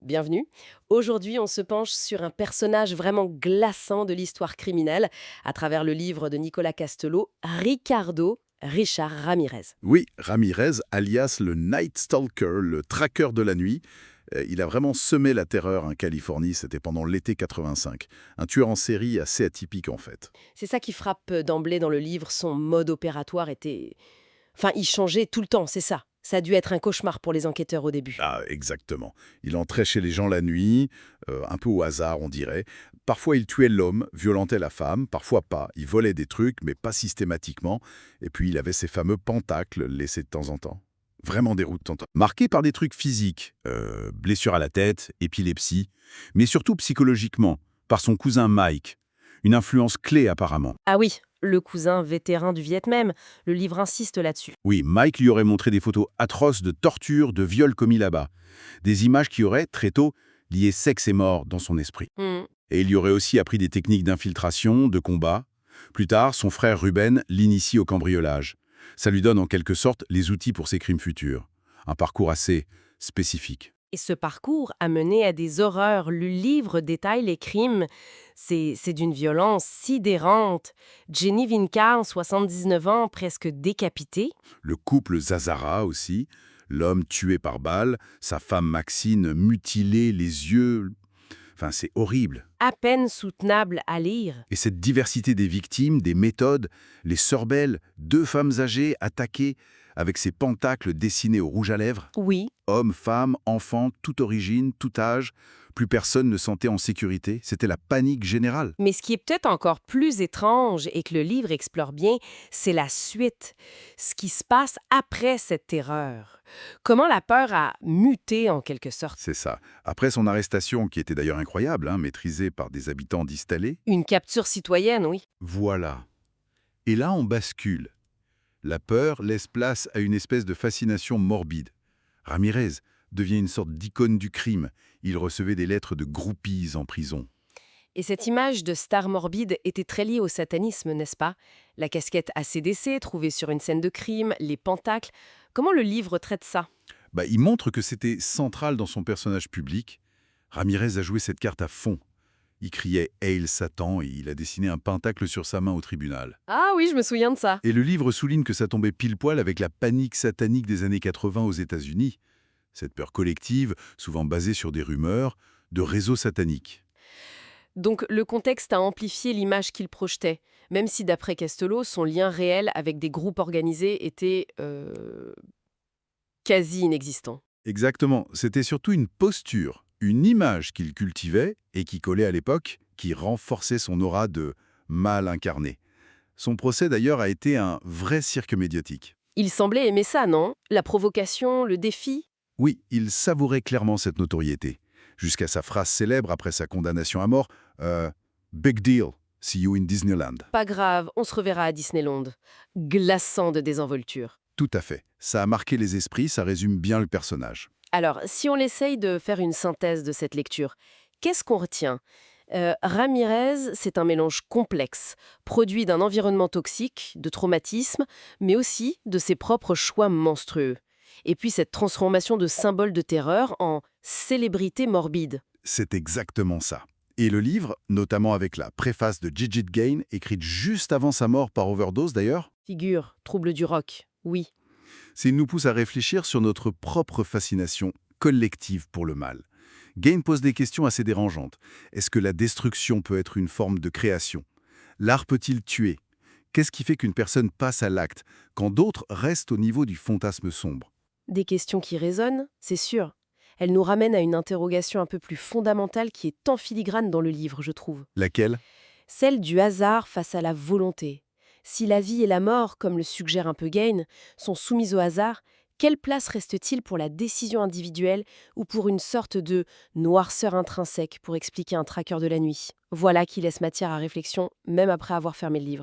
bienvenue. Aujourd'hui, on se penche sur un personnage vraiment glaçant de l'histoire criminelle à travers le livre de Nicolas Castelot, Ricardo Richard Ramirez. Oui, Ramirez, alias le Night Stalker, le traqueur de la nuit, il a vraiment semé la terreur en Californie, c'était pendant l'été 85. Un tueur en série assez atypique en fait. C'est ça qui frappe d'emblée dans le livre, son mode opératoire était... Enfin, il changeait tout le temps, c'est ça. Ça a dû être un cauchemar pour les enquêteurs au début. Ah, exactement. Il entrait chez les gens la nuit, un peu au hasard on dirait. Parfois il tuait l'homme, violentait la femme, parfois pas. Il volait des trucs, mais pas systématiquement. Et puis il avait ces fameux pentacles laissés de temps en temps. Vraiment déroutant. Marqués par des trucs physiques, blessures à la tête, épilepsie, mais surtout psychologiquement, par son cousin Mike. Une influence clé apparemment. Ah oui, le cousin vétéran du Vietnam, le livre insiste là-dessus. Oui, Mike lui aurait montré des photos atroces de torture, de viols commis là-bas. Des images qui auraient, très tôt, lié sexe et mort dans son esprit. Et il y aurait aussi appris des techniques d'infiltration, de combat. Plus tard, son frère Ruben l'initie au cambriolage. Ça lui donne en quelque sorte les outils pour ses crimes futurs. Un parcours assez spécifique. Et ce parcours a mené à des horreurs. Le livre détaille les crimes. C'est d'une violence sidérante. Jenny Vinca, 79 ans, presque décapitée. Le couple Zazara aussi, l'homme tué par balle, sa femme Maxine mutilée, les yeux... Enfin, c'est horrible. À peine soutenable à lire. Et cette diversité des victimes, des méthodes, les sœurs belles, deux femmes âgées attaquées avec ces pentacles dessinés au rouge à lèvres, Oui, hommes, femmes, enfants, toute origine, tout âge, plus personne ne se sentait en sécurité, c'était la panique générale. mais ce qui est peut-être encore plus étrange et que le livre explore bien, c'est la suite. Ce qui se passe après cette terreur. Comment la peur a muté en quelque sorte. C'est ça. Après son arrestation, qui était d'ailleurs incroyable, maîtrisée par des habitants d'Istallé, Une capture citoyenne, oui. voilà. Et là, on bascule. La peur laisse place à une espèce de fascination morbide. Ramirez devient une sorte d'icône du crime. Il recevait des lettres de groupies en prison. Et cette image de star morbide était très liée au satanisme, n'est-ce pas? La casquette ACDC trouvée sur une scène de crime, les pentacles. Comment le livre traite ça? Il montre que c'était central dans son personnage public. Ramirez a joué cette carte à fond. Il criait « Hail Satan » et il a dessiné un pentacle sur sa main au tribunal. Ah oui, je me souviens de ça. Et le livre souligne que ça tombait pile-poil avec la panique satanique des années 80 aux États-Unis. Cette peur collective, souvent basée sur des rumeurs, de réseaux sataniques. Donc le contexte a amplifié l'image qu'il projetait, même si d'après Castelot, son lien réel avec des groupes organisés était quasi inexistant. Exactement, c'était surtout une posture, une image qu'il cultivait et qui collait à l'époque, qui renforçait son aura de mal incarné. Son procès d'ailleurs a été un vrai cirque médiatique. Il semblait aimer ça, non? La provocation, le défi? Oui, il savourait clairement cette notoriété, jusqu'à sa phrase célèbre après sa condamnation à mort, Big deal, see you in Disneyland. Pas grave, on se reverra à Disneyland. Glaçant de désinvolture. Tout à fait. Ça a marqué les esprits, ça résume bien le personnage. Alors, si on essaye de faire une synthèse de cette lecture, qu'est-ce qu'on retient? Ramirez, c'est un mélange complexe, produit d'un environnement toxique, de traumatisme, mais aussi de ses propres choix monstrueux. Et puis cette transformation de symbole de terreur en célébrité morbide. C'est exactement ça. Et le livre, notamment avec la préface de Gigit Gain, écrite juste avant sa mort par overdose d'ailleurs, Figure, trouble du rock, oui. il nous pousse à réfléchir sur notre propre fascination collective pour le mal. Gain pose des questions assez dérangeantes. Est-ce que la destruction peut être une forme de création? L'art peut-il tuer? Qu'est-ce qui fait qu'une personne passe à l'acte, quand d'autres restent au niveau du fantasme sombre? Des questions qui résonnent, c'est sûr. Elles nous ramènent à une interrogation un peu plus fondamentale qui est en filigrane dans le livre, je trouve. Laquelle? Celle du hasard face à la volonté. Si la vie et la mort, comme le suggère un peu Gain, sont soumises au hasard, quelle place reste-t-il pour la décision individuelle ou pour une sorte de noirceur intrinsèque pour expliquer un traqueur de la nuit? Voilà qui laisse matière à réflexion, même après avoir fermé le livre.